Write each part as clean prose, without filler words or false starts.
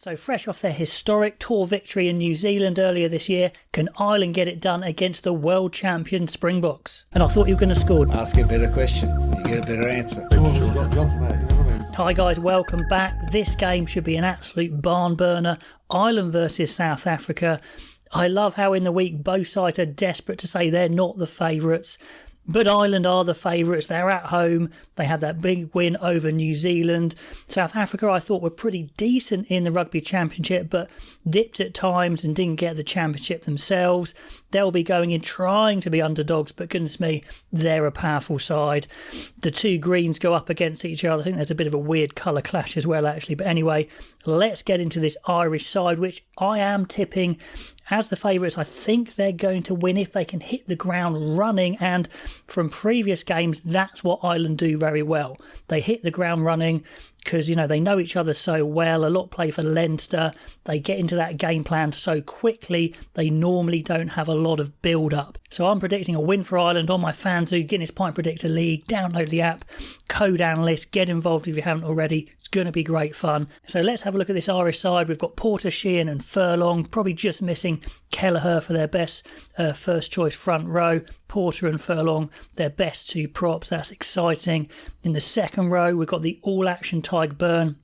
So fresh off their historic tour victory in New Zealand earlier this year, can Ireland get it done against the world champion Springboks? And I thought you were going to score. Ask a better question, you get a better answer. Hi guys, welcome back. This game should be an absolute barn burner. Ireland versus South Africa. I love how in the week both sides are desperate to say they're not the favourites. But Ireland are the favourites. They're at home. They had that big win over New Zealand. South Africa, I thought, were pretty decent in the Rugby Championship, but dipped at times and didn't get the championship themselves. They'll be going in trying to be underdogs, but goodness me, they're a powerful side. The two greens go up against each other. I think there's a bit of a weird colour clash as well, actually. But anyway, let's get into this Irish side, which I am tipping as the favourites. I think they're going to win if they can hit the ground running, and from previous games, that's what Ireland do very well. They hit the ground running because, you know, they know each other so well. A lot play for Leinster. They get into that game plan so quickly, they normally don't have a lot of build-up. So I'm predicting a win for Ireland on my Fanzoo Guinness Pint Predictor League. Download the app, code analyst, get involved if you haven't already. It's going to be great fun. So let's have a look at this Irish side. We've got Porter, Sheehan and Furlong, probably just missing Kelleher for their best first choice front row. Porter and Furlong, their best two props. That's exciting. In the second row, we've got the all-action Tyg Byrne.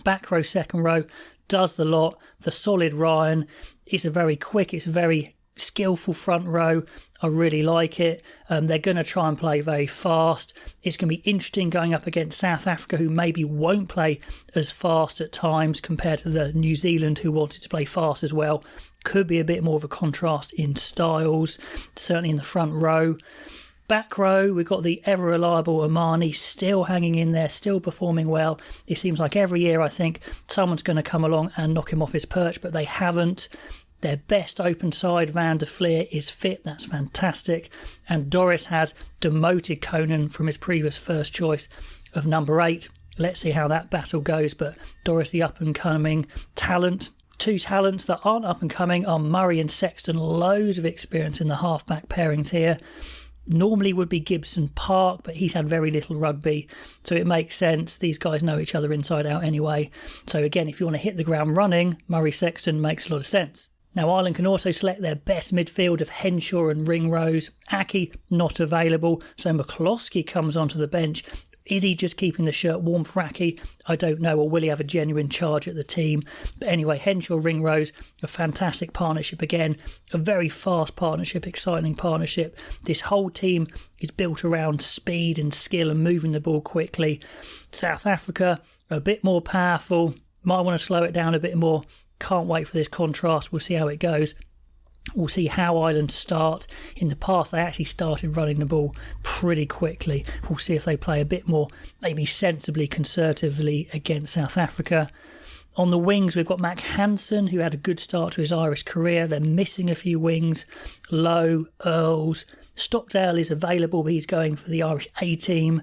Back row, second row, does the lot. The solid Ryan. It's a very quick, it's a very skillful front row. I really like it. They're going to try and play very fast. It's going to be interesting going up against South Africa, who maybe won't play as fast at times compared to the New Zealand, who wanted to play fast as well. Could be a bit more of a contrast in styles, certainly in the front row. Back row, we've got the ever-reliable Omani still hanging in there, still performing well. It seems like every year, I think, someone's going to come along and knock him off his perch, but they haven't. Their best open side, Van der Fleer, is fit. That's fantastic. And Doris has demoted Conan from his previous first choice of number 8. Let's see how that battle goes. But Doris, the up-and-coming talent. Two talents that aren't up-and-coming are Murray and Sexton. Loads of experience in the half-back pairings here. Normally would be Gibson Park, but he's had very little rugby, so it makes sense. These guys know each other inside out anyway. So again, if you want to hit the ground running, Murray Sexton makes a lot of sense. Now Ireland can also select their best midfield of Henshaw and Ringrose. Aki not available, so McCloskey comes onto the bench. Is he just keeping the shirt warm for Aki? I don't know, or will he have a genuine charge at the team? But anyway, Henshaw, Ringrose, a fantastic partnership again. A very fast partnership, exciting partnership. This whole team is built around speed and skill and moving the ball quickly. South Africa, a bit more powerful. Might want to slow it down a bit more. Can't wait for this contrast. We'll see how it goes. We'll see how Ireland start. In the past, they actually started running the ball pretty quickly. We'll see if they play a bit more, maybe sensibly, conservatively against South Africa. On the wings, we've got Mac Hansen, who had a good start to his Irish career. They're missing a few wings. Lowe, Earls. Stockdale is available, but he's going for the Irish A-team.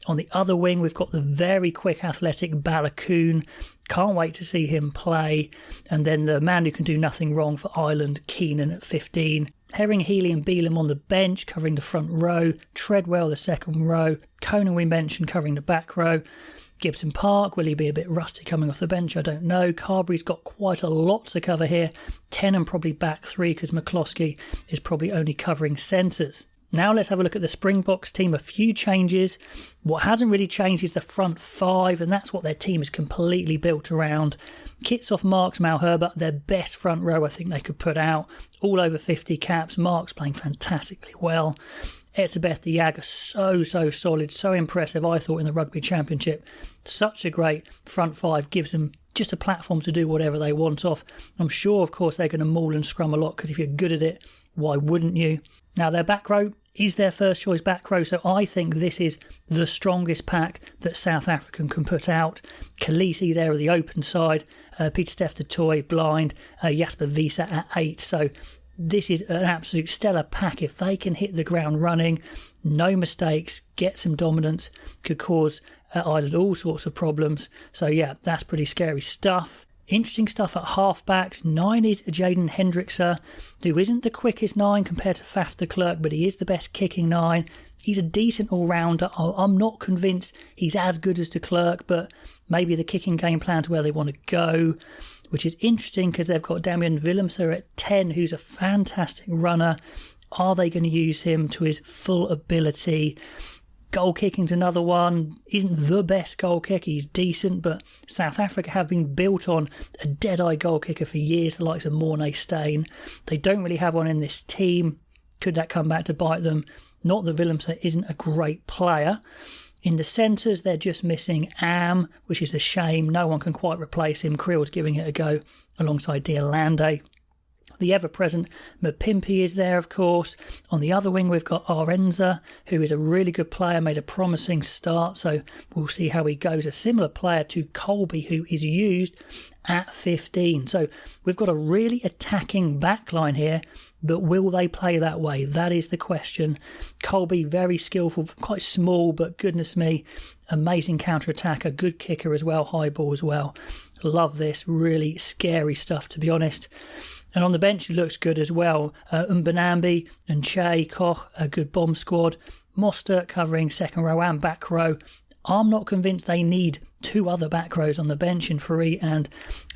On the other wing, we've got the very quick athletic Balakoon. Can't wait to see him play. And then the man who can do nothing wrong for Ireland, Keenan at 15. Herring, Healy and Beelum on the bench covering the front row. Treadwell the second row. Conan we mentioned covering the back row. Gibson Park, will he be a bit rusty coming off the bench? I don't know. Carberry's got quite a lot to cover here. 10 and probably back 3 because McCloskey is probably only covering centres. Now let's have a look at the Springboks team. A few changes. What hasn't really changed is the front 5, and that's what their team is completely built around. Kitsoff, Marks, Malherbe, their best front row I think they could put out. All over 50 caps. Marks playing fantastically well. Etzebeth, the Yaga, so solid, so impressive, I thought, in the Rugby Championship. Such a great front 5, gives them just a platform to do whatever they want off. I'm sure, of course, they're going to maul and scrum a lot, because if you're good at it, why wouldn't you? Now, their back row is their first choice back row, so I think this is the strongest pack that South African can put out. Khaleesi there at the open side, Peter Steph the toy, blind, Jasper Wiese at 8, so this is an absolute stellar pack. If they can hit the ground running, no mistakes, get some dominance, could cause Ireland all sorts of problems. So yeah, that's pretty scary stuff. Interesting stuff at halfbacks. 9 is Jaden Hendrickse, who isn't the quickest 9 compared to Faf de Klerk, but he is the best kicking 9. He's a decent all-rounder. I'm not convinced he's as good as de Klerk, but maybe the kicking game plan's where they want to go. which is interesting because they've got Damian Willemser at 10, who's a fantastic runner. Are they going to use him to his full ability? Goal kicking's another one. Isn't the best goal kicker, he's decent, but South Africa have been built on a dead-eye goal kicker for years, the likes of Morné Steyn. They don't really have one in this team. Could that come back to bite them? Not that Willemser isn't a great player. In the centres, they're just missing Am, which is a shame. No one can quite replace him. Creel's giving it a go alongside Diolande. The ever-present Mapimpi is there, of course. On the other wing, we've got Arenza, who is a really good player, made a promising start, so we'll see how he goes. A similar player to Colby, who is used at 15. So we've got a really attacking backline here, but will they play that way? That is the question. Colby, very skillful, quite small, but goodness me, amazing counter-attacker, good kicker as well, high ball as well. Love this, really scary stuff, to be honest. And on the bench, it looks good as well. Mbanambi and Che Koch, a good bomb squad. Mostert covering second row and back row. I'm not convinced they need two other back rows on the bench in Free and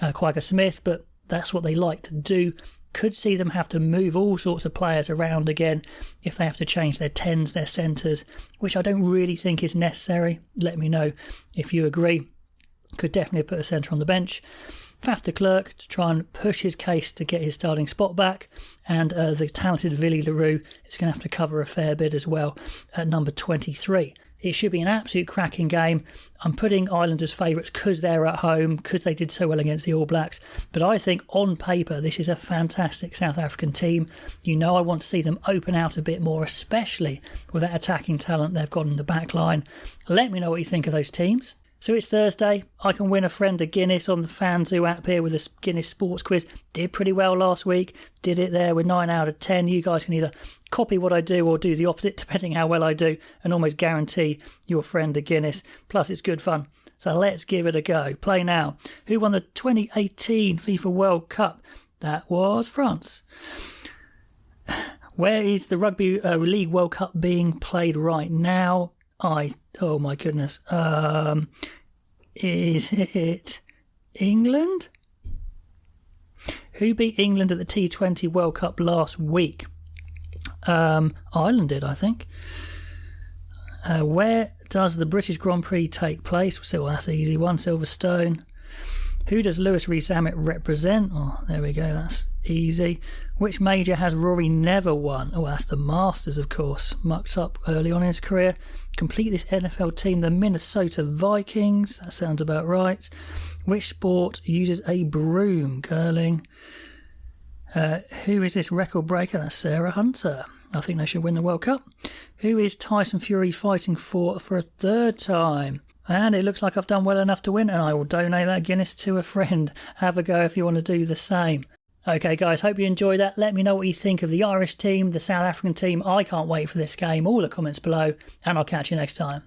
Quagga Smith, but that's what they like to do. Could see them have to move all sorts of players around again if they have to change their 10s, their centres, which I don't really think is necessary. Let me know if you agree. Could definitely put a centre on the bench. Faf de Klerk to try and push his case to get his starting spot back, and the talented Willy Leroux is going to have to cover a fair bit as well at number 23. It should be an absolute cracking game. I'm putting Ireland as favourites because they're at home, because they did so well against the All Blacks, but I think on paper this is a fantastic South African team. You know, I want to see them open out a bit more, especially with that attacking talent they've got in the back line. Let me know what you think of those teams. So it's Thursday. I can win a friend a Guinness on the FanZoo app here with a Guinness Sports Quiz. Did pretty well last week. Did it there with 9 out of 10. You guys can either copy what I do or do the opposite, depending how well I do, and almost guarantee your friend a Guinness. Plus, it's good fun. So let's give it a go. Play now. Who won the 2018 FIFA World Cup? That was France. Where is the Rugby League World Cup being played right now? Oh my goodness. Is it England? Who beat England at the T20 World Cup last week? Ireland did, I think. Where does the British Grand Prix take place? So that's an easy one. Silverstone. Who does Lewis Rees-Zammit represent? Oh, there we go. That's easy. Which major has Rory never won? Oh, that's the Masters, of course. Mucked up early on in his career. Complete this NFL team, the Minnesota Vikings. That sounds about right. Which sport uses a broom? Curling. Who is this record breaker? That's Sarah Hunter. I think they should win the World Cup. Who is Tyson Fury fighting for a third time? And it looks like I've done well enough to win, and I will donate that Guinness to a friend. Have a go if you want to do the same. Okay, guys, hope you enjoyed that. Let me know what you think of the Irish team, the South African team. I can't wait for this game. All the comments below, and I'll catch you next time.